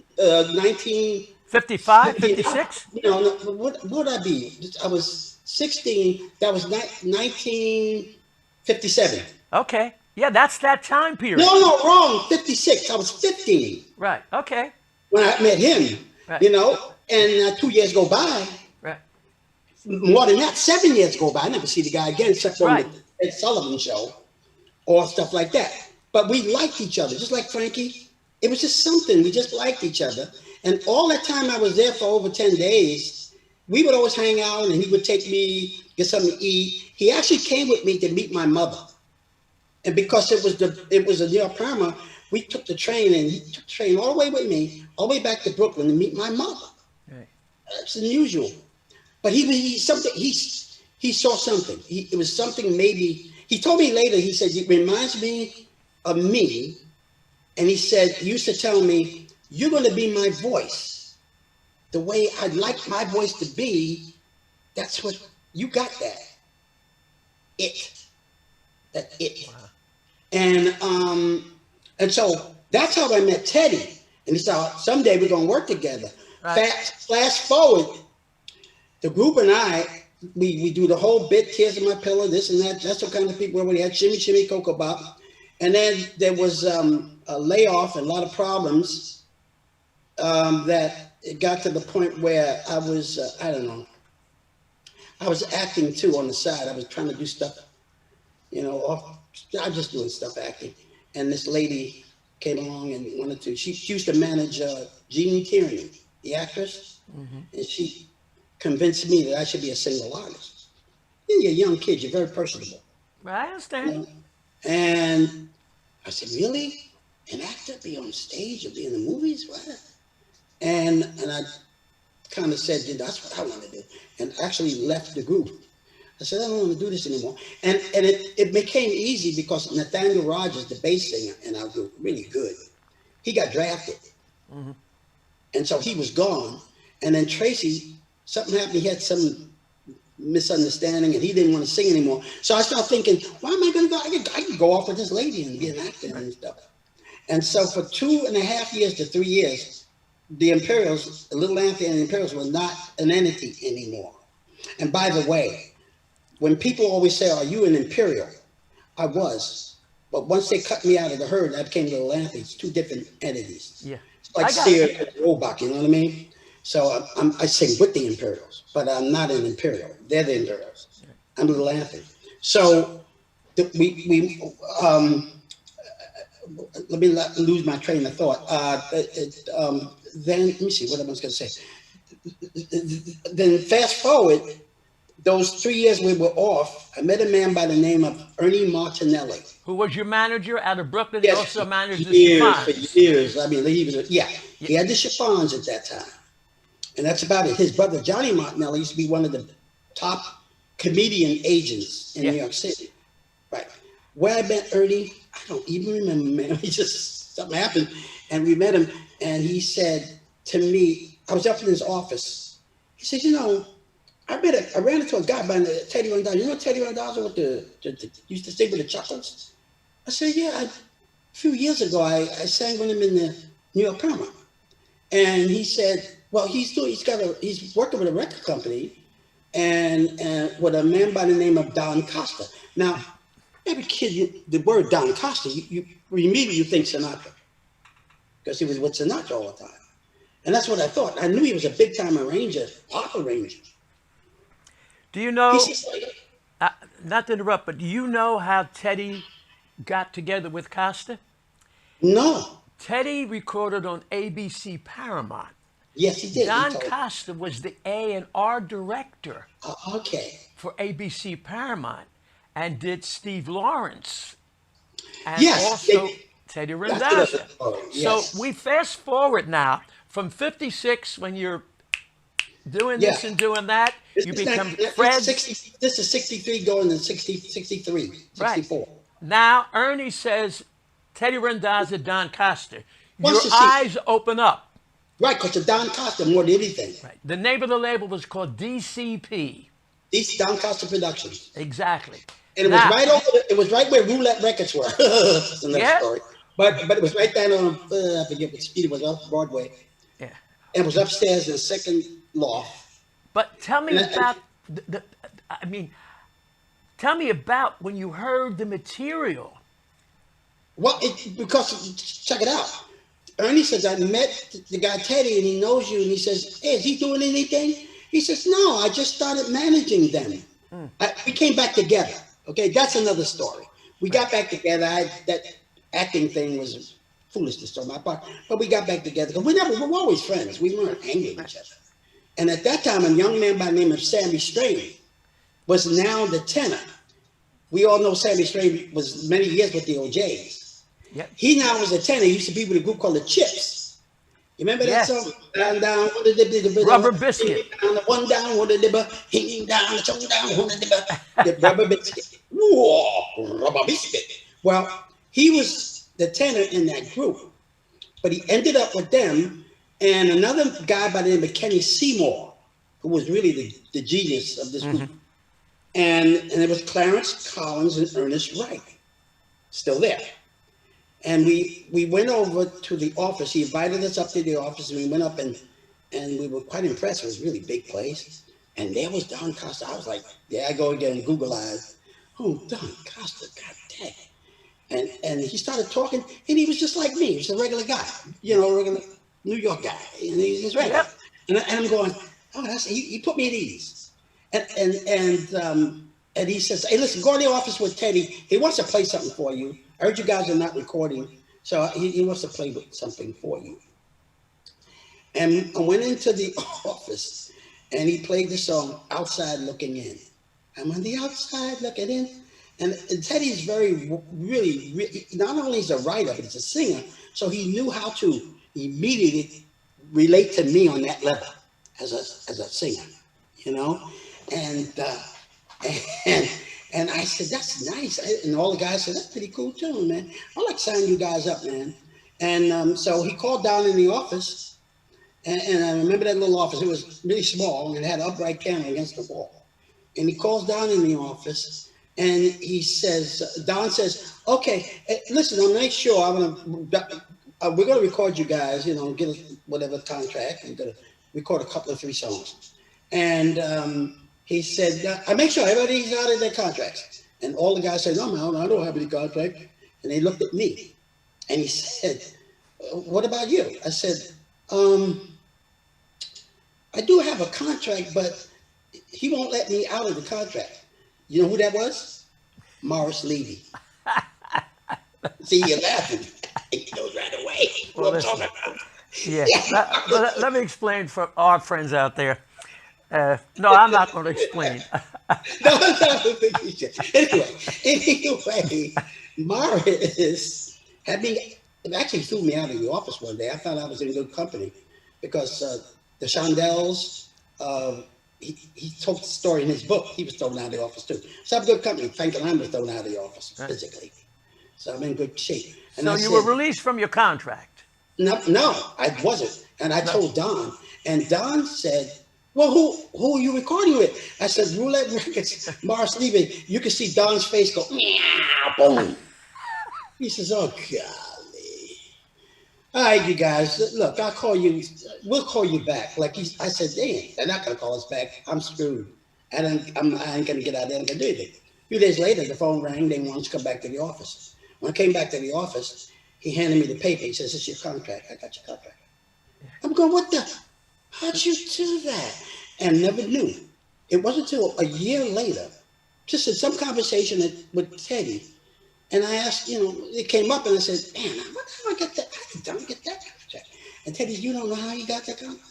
55, 56? No, what would I be? I was 16. That was 1957. Okay. Yeah, that's that time period. No, wrong. 56. I was 15 Right. Okay. when I met him. Right. You know, and 2 years go by. Right. More than that, 7 years go by. I never see the guy again except on Right. the Ed Sullivan show or stuff like that. But we liked each other, just like Frankie. It was just something. We just liked each other. And all that time I was there for over 10 days, we would always hang out and he would take me, get something to eat. He actually came with me to meet my mother. And because it was a New York Paramount, we took the train and he took the train all the way with me, all the way back to Brooklyn to meet my mother. Right. That's unusual. But he saw something. It was something maybe, he told me later, he said, it reminds me of me. And he said, he used to tell me, you're going to be my voice. The way I'd like my voice to be, that's what, you got that. That it. Wow. And so that's how I met Teddy. And he said, someday we're going to work together. Right. Flash forward, the group and I, we do the whole bit, Tears in My Pillow, this and that. That's the kind of people we had, Shimmy, Shimmy, Cocoa Bop. And then there was a layoff and a lot of problems that it got to the point where I was, I don't know, I was acting too on the side. I was trying to do stuff, you know, I was just doing stuff acting. And this lady came along and wanted to, she used to manage Jean Tierney, the actress, and she convinced me that I should be a single artist. You're a young kid, you're very personable. I understand. You know? And I said, really? An actor be on stage or be in the movies? What? And I kind of said, that's what I want to do. And actually left the group. I said, I don't want to do this anymore. And it became easy because Nathaniel Rogers, the bass singer in our group, really good. He got drafted. And so he was gone. And then Tracy, something happened. He had some misunderstanding and he didn't want to sing anymore. So I started thinking, why am I going to go? I could go off with this lady and be an actor and stuff. And so for 2.5 years to 3 years, the Imperials, Little Anthony and the Imperials were not an entity anymore. And by the way, when people always say, are you an Imperial? I was. But once they cut me out of the herd, I became Little Anthony. It's two different entities. Yeah. It's like Sears and Roebuck, you know what I mean? So I sing with the Imperials, but I'm not an Imperial. They're the Imperials. I'm Little Anthony. So let me lose my train of thought. Then let me see what I was going to say. Then fast forward, those 3 years we were off, I met a man by the name of Ernie Martinelli. Who was your manager out of Brooklyn? Yes, He also managed the for Chiffons. years. I mean, he was, he had the Chiffons at that time. And that's about it. His brother, Johnny Martinelli, used to be one of the top comedian agents in New York City. Right. Where I met Ernie, I don't even remember, man. He just, something happened. And we met him, and he said to me, I was up in his office. He said, you know, I ran into a guy by the Teddy Randazzo. You know Teddy Randazzo with the used to sing with the Chuckles? I said, yeah, a few years ago, I sang with him in the New York Paramount. And he said, well, he's working with a record company and with a man by the name of Don Costa. Now, every kid, the word Don Costa, you immediately think Sinatra, because he was with Sinatra all the time. And that's what I thought. I knew he was a big time arranger, pop arranger. Do you know, not to interrupt, but do you know how Teddy got together with Costa? No. Teddy recorded on ABC Paramount. Yes, he did. He Don told me. Costa was the A&R director Okay. for ABC Paramount and did Steve Lawrence and Yes, also they- Teddy That's Randazza. another story, So yes. we fast forward now from 56 when you're doing Yeah. this and doing that, you This is become not- this is Fred. 60 this is 63 going to 63, 64. Now Ernie says Teddy Randazza, Don Costa. Wants Your to see- eyes open up. Right, because of Don Costa more than anything. Right. The name of the label was called DCP. These Don Costa Productions. Exactly. And it Now- was right over. It was right where Roulette Records were. That's another Yeah. story. But it was right down on I forget what street it was, off Broadway. Yeah. And it was upstairs in the second loft. But tell me And I- about tell me about when you heard the material. Well, because check it out. Ernie says I met the guy Teddy, and he knows you, and he says, "Hey, is he doing anything?" He says, "No, I just started managing them." We came back together. Okay, that's another story. We got back together. That acting thing was foolishness on my part, but we got back together because we were always friends. We weren't angry at each other. And at that time, a young man by the name of Sammy Strain was now the tenor. We all know Sammy Strain was many years with the OJs. Yep. He now was a tenor. He used to be with a group called the Chips. You remember that Yes. song? Down, down, Rubber Biscuit. One down, one the hing down, the tongue down, one the Rubber Biscuit. Whoa, Rubber Biscuit. Well, he was the tenor in that group, but he ended up with them and another guy by the name of Kenny Seymour, who was really the genius of this group. And it was Clarence Collins and Ernest Wright, still there. And we went over to the office. He invited us up to the office, and we went up and we were quite impressed. It was a really big place. And there was Don Costa. I was like, there I go again, Google eyes. Oh, Don Costa, God dang. And he started talking, and he was just like me. He was a regular guy, a regular New York guy. And he's just regular. And I'm going, oh, he put me at ease. And he says, hey, listen, go in the office with Teddy. He wants to play something for you. I heard you guys are not recording, so he wants to play with something for you. And I went into the office, and he played the song Outside Looking In. I'm on the outside looking in. And Teddy's really, not only is a writer, but he's a singer, so he knew how to immediately relate to me on that level as a singer, And I said, that's nice. And all the guys said, that's pretty cool too, man. I'd like to sign you guys up, man. And so he called down in the office. And I remember that little office. It was really small and it had an upright camera against the wall. And he calls down in the office and he says, Don says, okay, listen, I'll make sure we're going to record you guys, get us whatever contract and going to record a couple of 3 songs. And he said, I make sure everybody's out of their contracts. And all the guys said, no, man, I don't have any contract. And they looked at me and he said, what about you? I said, I do have a contract, but he won't let me out of the contract. You know who that was? Morris Levy. See, you're laughing. He knows right away what I'm talking about. Yeah. Let me explain for our friends out there. No, I'm not going to explain. No, I don't think you should. Anyway, Morris actually threw me out of the office one day. I thought I was in good company because the Shondells, he told the story in his book. He was thrown out of the office too. So I'm good company. Franklin was thrown out of the office physically. So I'm in good shape. And so you were released from your contract? No, I wasn't. And I told Don. And Don said, well, who are you recording with? I said, Roulette Records, Morris Levy. You can see Don's face go, meow, boom. He says, oh, golly. All right, you guys, look, we'll call you back. Like I said, they're not going to call us back. I'm screwed. I ain't going to get out there and do anything. A few days later, the phone rang. They wanted to come back to the office. When I came back to the office, he handed me the paper. He says, it's your contract. I got your contract. I'm going, what the? How'd you do that? And never knew. It wasn't until a year later, just in some conversation with Teddy, and I asked, it came up and I said, man, what the hell I got that? Teddy, you don't know how he got that contract?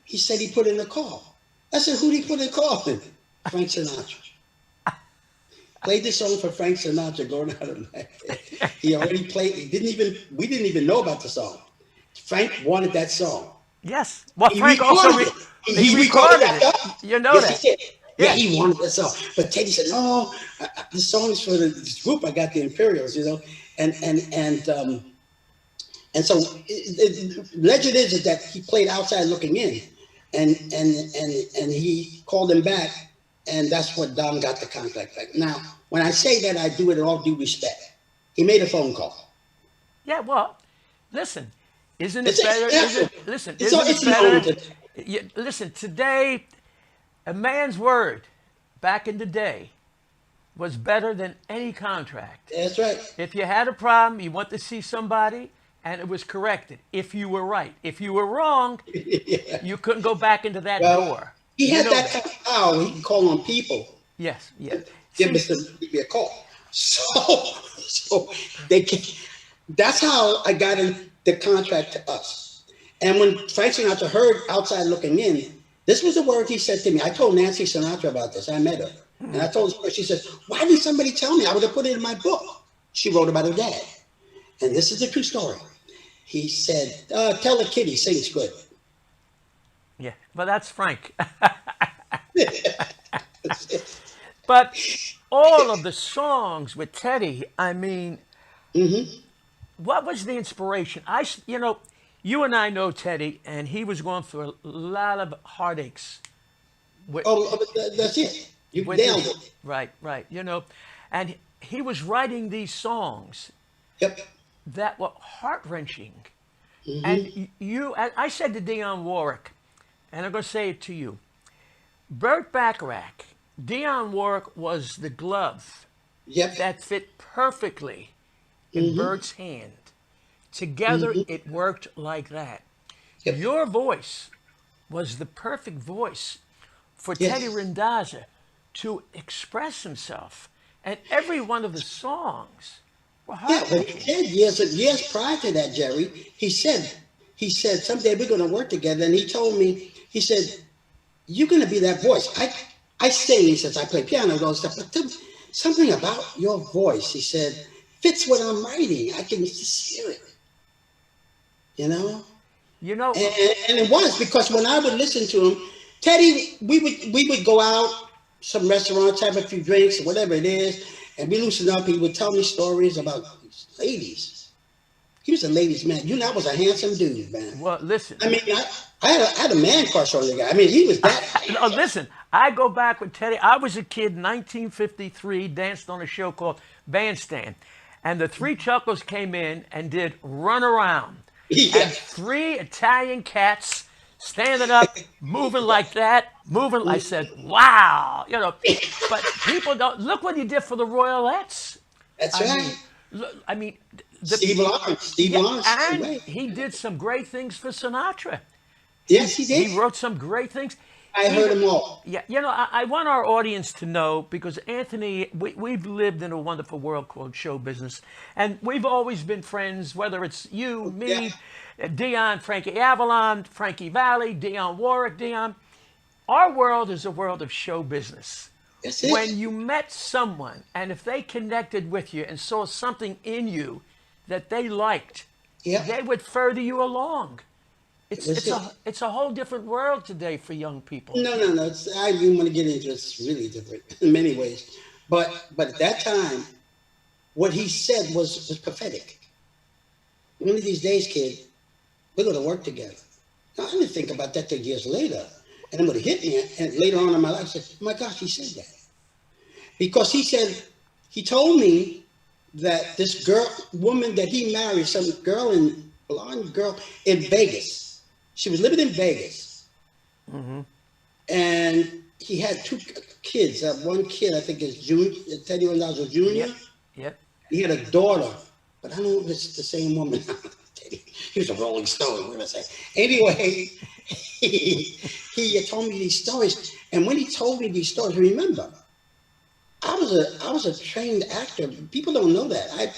He said he put in a call. I said, who did he put in a call in? Frank Sinatra. Played this song for Frank Sinatra going out of my head. He already played. We didn't even know about the song. Frank wanted that song. Yes. Well, He Frank also recorded it. He recorded that it. song. You know Yes, that. he did. Yeah, Yeah. he wanted that song. But Teddy said, no, the song is for this group. I got the Imperials, you know. And so legend is that he played Outside Looking In. And he called him back. And that's what Don got the contract back. Now, when I say that, I do it in all due respect. He made a phone call. Yeah, well, listen, isn't it It's better? listen, Listen, today, a man's word back in the day was better than any contract. That's right. If you had a problem, you went to see somebody, and it was corrected. If you were right. If you were wrong, Yeah. you couldn't go back into that Well, door. he You had know that kind of power. He can call on people. Yes, yes. Give me a call. So they can, that's how I got in the contract to us. And when Frank Sinatra heard Outside Looking In, this was the word he said to me. I told Nancy Sinatra about this. I met her. And I told her, she said, why didn't somebody tell me? I would have put it in my book. She wrote about her dad. And this is the true story. He said, tell the kid he sings good. Yeah, but that's Frank. But all of the songs with Teddy, I mean, what was the inspiration? You and I know Teddy, and he was going through a lot of heartaches. That's it. You with nailed this- it. Right, and he was writing these songs Yep. that were heart-wrenching. And I said to Dionne Warwick, and I'm going to say it to you, Burt Bacharach, Dionne Warwick was the glove Yep. that fit perfectly in Bert's hand. Together, it worked like that. Yep. Your voice was the perfect voice for Yes. Teddy Randazza to express himself. And every one of the songs were Yeah, hard. but he said years prior to that, Jerry, he said, someday we're going to work together. And he told me, he said, you're going to be that voice. I sing, since I play piano and all stuff, but something about your voice, he said, fits what I'm writing. I can just hear it, you know? You know, And it was, because when I would listen to him, Teddy, we would go out, some restaurants, have a few drinks, or whatever it is, and we loosen up. He would tell me stories about these ladies. He was a ladies' man. You know, I was a handsome dude, man. well, listen. I mean, I had a man crush on the guy. I mean, he was that. No, listen, I go back with Teddy. I was a kid in 1953, danced on a show called Bandstand. And the Three Chuckles came in and did Run Around. Yeah. And three Italian cats standing up, moving like that, I said, wow. But people don't, look what he did for the Royalettes. That's right. I mean, Steve Lawrence. and Right. he did some great things for Sinatra. Yes, he did. He wrote some great things. I heard them all. Yeah, I want our audience to know, because Anthony, we've lived in a wonderful world called show business, and we've always been friends, whether it's you, me, Dion, Frankie Avalon, Frankie Valli, Dionne Warwick, Dion. Our world is a world of show business. That's it. When you met someone, and if they connected with you and saw something in you that they liked, Yeah. they would further you along. That's It's a whole different world today for young people. No. I didn't want to get into it. It's really different in many ways. But at that time, what he said was prophetic. One of these days, kid, we're going to work together. Now, I didn't think about that till years later. And it would have hit me. And later on in my life, I said, oh my gosh, he said that. Because he told me that this woman that he married, some blonde girl in Vegas. She was living in Vegas. And he had two kids. One kid, I think, is Teddy Randazzo Jr. Yep. He had a daughter, but I don't know if it's the same woman. He was a Rolling Stone, what did I say? Anyway, he told me these stories. And when he told me these stories, remember, I was a trained actor. People don't know that.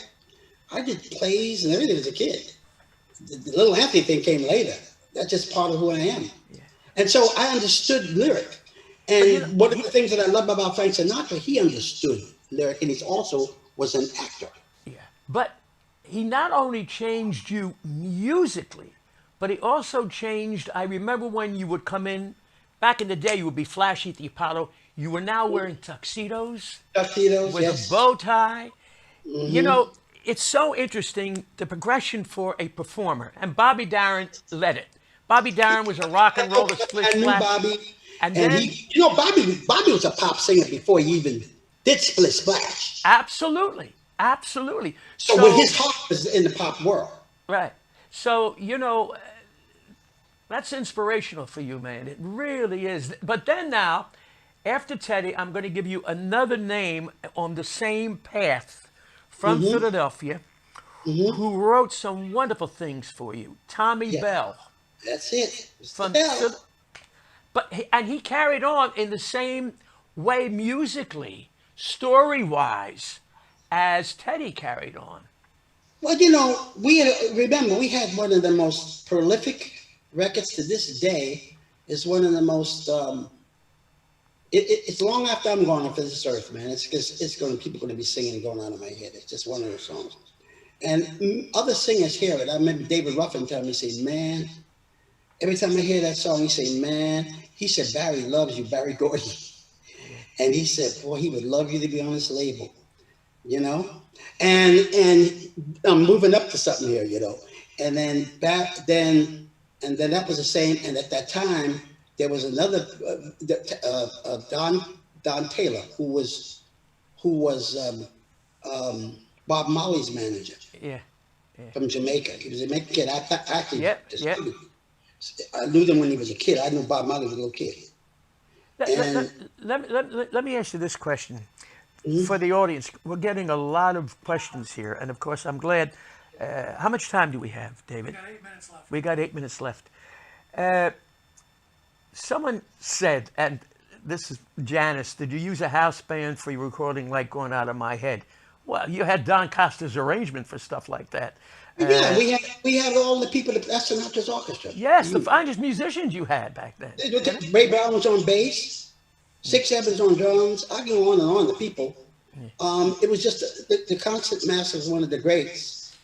I did plays and everything as a kid. the little Anthony thing came later. That's just part of who I am. And so I understood lyric. And one of the things that I love about Frank Sinatra, he understood lyric, and he also was an actor. Yeah. But he not only changed you musically, but he also changed. I remember when you would come in, back in the day, you would be flashy at the Apollo. You were now wearing tuxedos. Tuxedos, with yes. a bow tie. You know, it's so interesting, the progression for a performer. And Bobby Darin led it. Bobby Darin was a rock and roller split I knew splash. Bobby. And And then, he, you know, Bobby was a pop singer before he even did Split Splash. absolutely, absolutely. So when his heart was in the pop world. Right. So, you know, that's inspirational for you, man. It really is. But then now, after Teddy, I'm going to give you another name on the same path from Philadelphia who wrote some wonderful things for you. Tommy Bell. That's it. It's the From bell. Phil- But he carried on in the same way musically, story-wise, as Teddy carried on. Well, you know, remember, we had one of the most prolific records to this day. It's one of the most, it's long after I'm gone off this earth, man. People going to be singing and going out of my head. It's just one of those songs. And other singers hear it. I remember David Ruffin telling me, say, man, every time I hear that song, he say, man, he said, Barry loves you, Barry Gordy. And he said, boy, he would love you to be on this label, you know? And I'm moving up to something here, you know? And then that was the same. And at that time, there was another, Don Taylor, who was Bob Marley's manager. Yeah. From Jamaica. He was a Jamaican kid. I knew them when he was a kid. I knew Bob Marley was a little kid. Let me ask you this question. For the audience, we're getting a lot of questions here. And of course, I'm glad. How much time do we have, David? We got 8 minutes left. We got 8 minutes left. Someone said, and this is Janice, did you use a house band for your recording like Going Out of My Head? Well, you had Don Costa's arrangement for stuff like that. Yeah, we had all the people at Sinatra's orchestra. Yes, the finest musicians you had back then. Ray Brown was on bass, Six Evans on drums. I can go on and on. The people. It was just the concert master was one of the greats.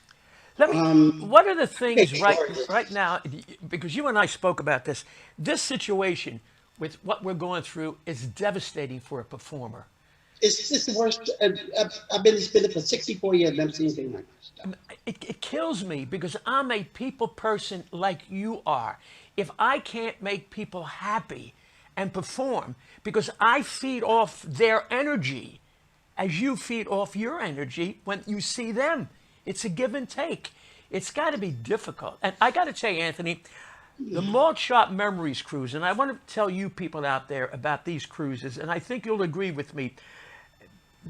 What are the things right now? Because you and I spoke about this. This situation with what we're going through is devastating for a performer. It's the worst. I've been in it for 64 years. I've never seen anything like this. It kills me because I'm a people person like you are. If I can't make people happy and perform, because I feed off their energy as you feed off your energy when you see them. It's a give and take. It's got to be difficult. And I got to tell you, Anthony, the Malt Shop Memories Cruise, and I want to tell you people out there about these cruises, and I think you'll agree with me.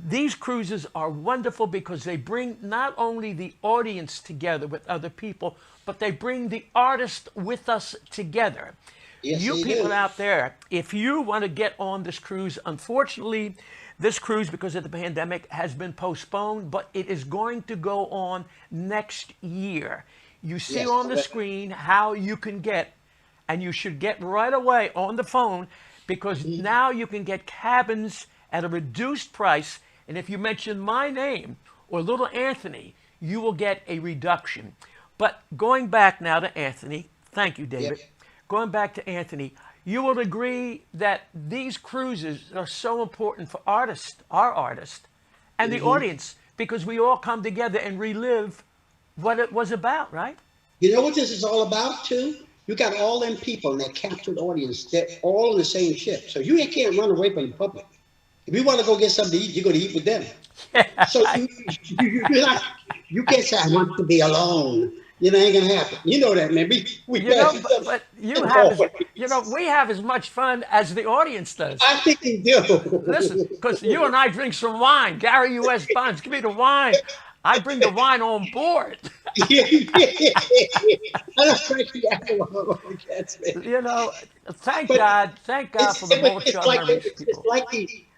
These cruises are wonderful because they bring not only the audience together with other people, but they bring the artist with us together. Yes, You they people do. out there, if you want to get on this cruise, unfortunately, this cruise, because of the pandemic, has been postponed, but it is going to go on next year. You see Yes, on the correct. screen how you can get, and you should get right away on the phone, because now you can get cabins at a reduced price. And if you mention my name or Little Anthony, you will get a reduction. But going back now to Anthony, thank you, David. Yep. Going back to Anthony, you will agree that these cruises are so important for artists, our artists, and the audience, because we all come together and relive what it was about, right? You know what this is all about, too? You got all them people in that captured audience. They're all in the same ship. So you can't run away from the public. If you want to go get something to eat, you're going to eat with them. So you can't say, I want to be alone. You know, it ain't going to happen. You know that, man. We But we have as much fun as the audience does. I think they do. Listen, because you and I drink some wine. Gary U.S. Bonds, give me the wine. I bring the wine on board. You know, thank God for the Malt Shop Memories people.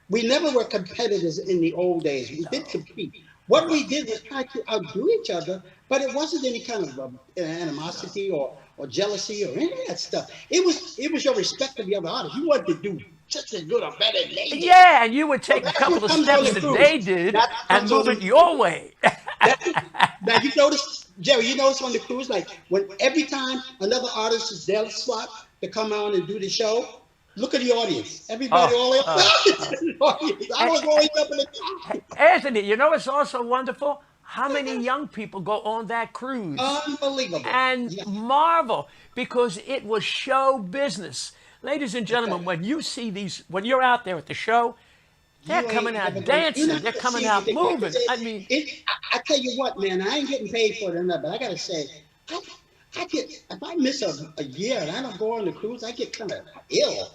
We never were competitors in the old days. We did compete, What we did was try to outdo each other, but it wasn't any kind of animosity or jealousy or any of that stuff. It was your respect of the other artist. You wanted to do just as good or better than they did. Yeah, and you would take a That's couple what of comes on steps the that cruise. they did That and comes move on it the your way. Now you notice, Jerry, you notice on the cruise, like when every time another artist is there slot to come on and do the show, look at the audience. Everybody all the way up the audience. I was always up in the top. Anthony, you know what's also wonderful? How many young people go on that cruise Unbelievable. and Yeah. marvel because it was show business. Ladies and gentlemen, when you see these, when you're out there at the show, they're You ain't coming out never gonna- dancing. you're not They're gonna coming see out anything like moving. this. I mean, I tell you what, man, I ain't getting paid for it or nothing, but I gotta say, I get, if I miss a year and I don't go on the cruise, I get kind of ill.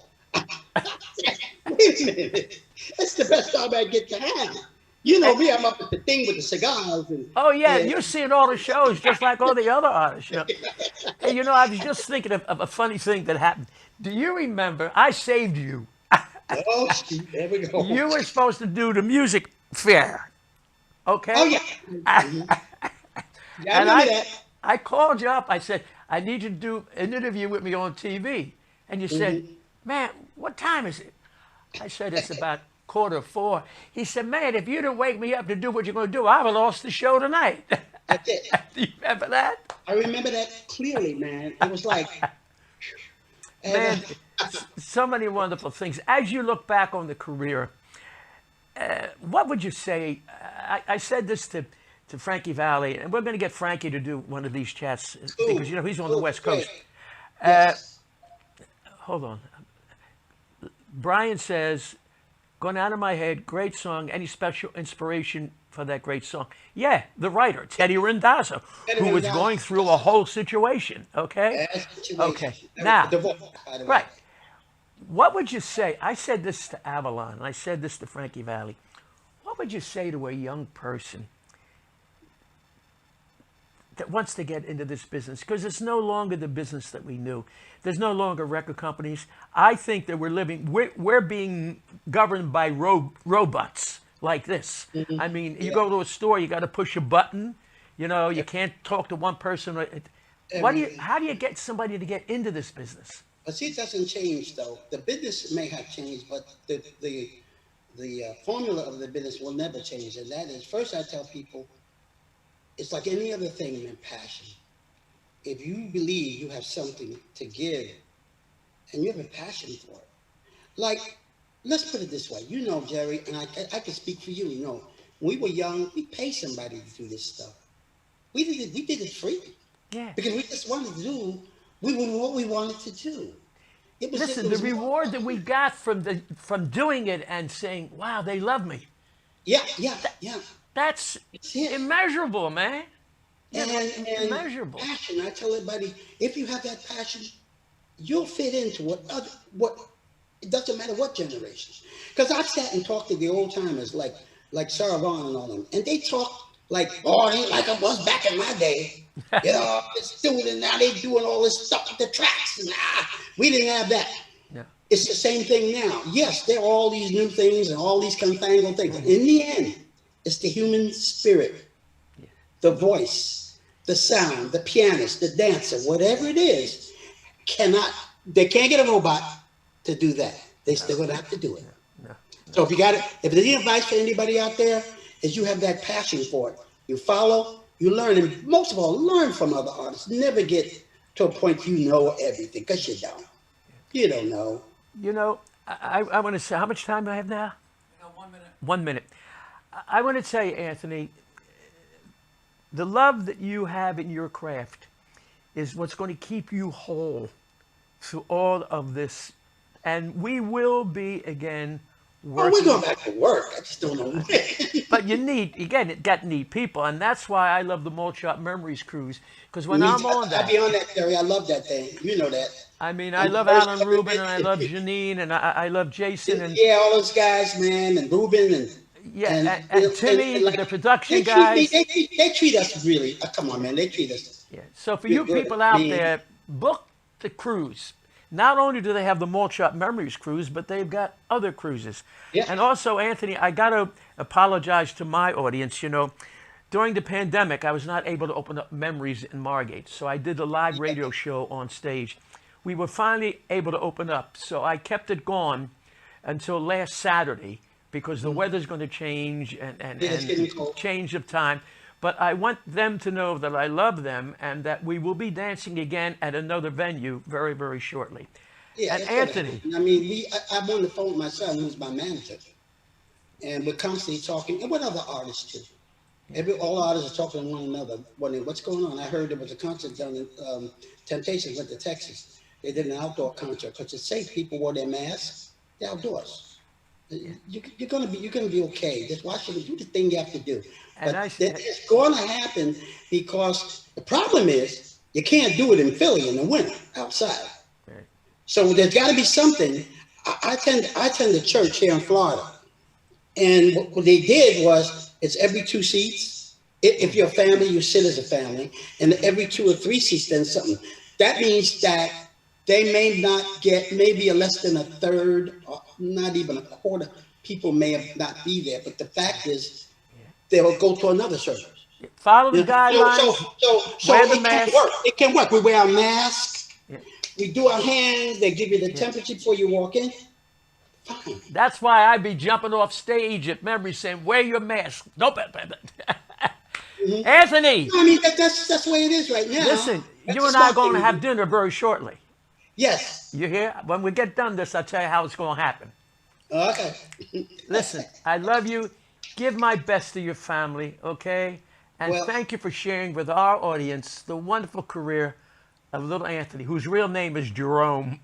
Wait a minute, it's the best job I get to have. You know me, I'm up at the thing with the cigars. And, oh yeah, and- you're seeing all the shows just like all the other artists. You know? Hey, you know, I was just thinking of a funny thing that happened. Do you remember? I saved you. Oh, shoot, there we go. You were supposed to do the music fair. Okay. Oh, yeah. Mhm. Yeah, I And remember that. I called you up. I said, I need you to do an interview with me on TV. And you said, Mm-hmm. man, what time is it? I said, it's about 3:45. He said, man, if you didn't wake me up to do what you're going to do, I would have lost the show tonight. That's it. Do you remember that? I remember that clearly, man. It was like, Man, so many wonderful things. As you look back on the career, what would you say? I said this to Frankie Valli, and we're going to get Frankie to do one of these chats because, you know, he's on the West Coast. Yes. Hold on. Brian says, going out of my head, great song. Any special inspiration for that great song? Yeah, the writer, Teddy Randazzo, Teddy who was Randazzo. going through a whole situation, okay? Okay, now, Divorce, by the way. right. What would you say? I said this to Avalon, and I said this to Frankie Valli. What would you say to a young person that wants to get into this business? Because it's no longer the business that we knew. There's no longer record companies. I think that we're being governed by robots like this. Mm-hmm. I mean, you go to a store, you got to push a button. You know, you can't talk to one person. How do you get somebody to get into this business? But see, it doesn't change though. The business may have changed, but the formula of the business will never change. And that is, first I tell people, it's like any other thing, man, passion. If you believe you have something to give and you have a passion for it, like, let's put it this way. You know, Jerry, and I can speak for you, you know, when we were young, we paid somebody to do this stuff. We did it free. Yeah. Because we just wanted to do what we wanted to do. It was Listen, the reward that we got from doing it and saying, wow, they love me. Yeah. That's It's it. immeasurable, man. And Immeasurable. passion. I tell everybody, if you have that passion, you'll fit into what it doesn't matter what generation. Because I've sat and talked to the old timers like Sarah Vaughan and all them, and they talk like, oh, it ain't like it was back in my day. You know, it's doing it now. They doing all this stuff with the tracks, and we didn't have that. Yeah. It's the same thing now. Yes, there are all these new things and all these confangled things. In the end, it's the human spirit, the voice, the sound, the pianist, the dancer, whatever it is, they can't get a robot to do that. They still gonna have to do it. No. So if there's any advice for anybody out there, is you have that passion for it. You follow, you learn, and most of all, learn from other artists. Never get to a point you know everything, because you don't. You don't know. You know, I want to say, how much time do I have now? I got 1 minute. 1 minute. I want to tell you, Anthony, the love that you have in your craft is what's going to keep you whole through all of this. And we will be, again, Well, we're going back to work. I just don't know when. But you need people. And that's why I love the Malt Shop Memories cruise. Because when I'm on that. I'll be on that, Terry. I love that thing. You know that. I mean, I love Alan Rubin, and I love Janine, and I love Jason. And yeah, all those guys, man, and Rubin, and Timmy, like, the production they guys. They treat us really. Come on, man. They treat us. Yeah. So for you good. people out Me. there, book the cruise. not only do they have the Malt Shop Memories cruise, but they've got other cruises. Yeah. And also, Anthony, I got to apologize to my audience. You know, during the pandemic, I was not able to open up Memories in Margate. So I did a live radio show on stage. We were finally able to open up. So I kept it going until last Saturday because the weather's going to change and it's getting cold. change of time. But I want them to know that I love them and that we will be dancing again at another venue very, very shortly. Yeah, And it's gonna Anthony, happen. I mean, I'm on the phone with my son, who's my manager, and we're constantly talking, and what other artists too. All artists are talking to one another, wondering what's going on. I heard there was a concert down in Temptations went to Texas. They did an outdoor concert because it's safe. People wore their masks. They're outdoors. You're gonna be okay. Just watch it. Do the thing you have to do. But it's going to happen because the problem is you can't do it in Philly in the winter outside. Right. So there's got to be something. I attend a church here in Florida, and what they did was it's every 2 seats. If you're a family, you sit as a family, and every 2 or 3 seats, then something. That means that they may not get maybe less than a third, or not even a quarter. People may not be there, but the fact is, they will go to another service. follow the guidelines. So wear the it mask. can work. It can work. We wear our mask. Yeah. We do our hands. They give you the temperature before you walk in. Fine. That's why I be jumping off stage at Memory saying, wear your mask. Nope. Anthony, I mean, that's the way it is right now. listen, That's you the and I are smart going to thing have do. dinner very shortly. Yes. You hear? When we get done this, I'll tell you how it's going to happen. Okay. Listen, I love you. Give my best to your family, okay? And Well- thank you for sharing with our audience the wonderful career of little Anthony, whose real name is Jerome.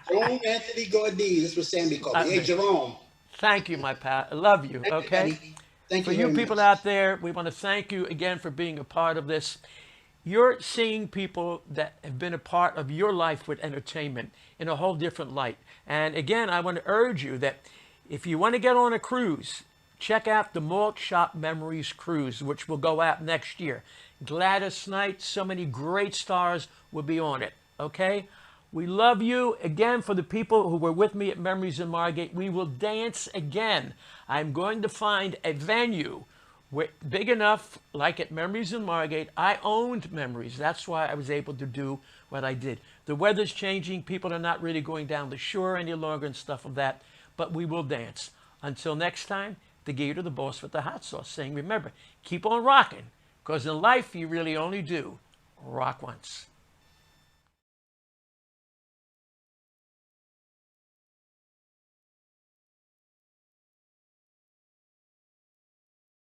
Jerome Anthony Gordine. That's what Sammy called me. Hey, Jerome. Thank you, my pal. I love you, Thank you, okay? buddy. Thank For you you very people much. out there, we want to thank you again for being a part of this. You're seeing people that have been a part of your life with entertainment in a whole different light. And again, I want to urge you that if you want to get on a cruise, check out the Malt Shop Memories Cruise, which will go out next year. Gladys Knight, so many great stars will be on it, okay? We love you. Again, for the people who were with me at Memories in Margate, we will dance again. I'm going to find a venue big enough, like at Memories in Margate. I owned Memories. That's why I was able to do what I did. The weather's changing. People are not really going down the shore any longer and stuff of that. But we will dance. Until next time, the Geator, the boss with the hot sauce, saying, remember, keep on rocking. Because in life, you really only do rock once.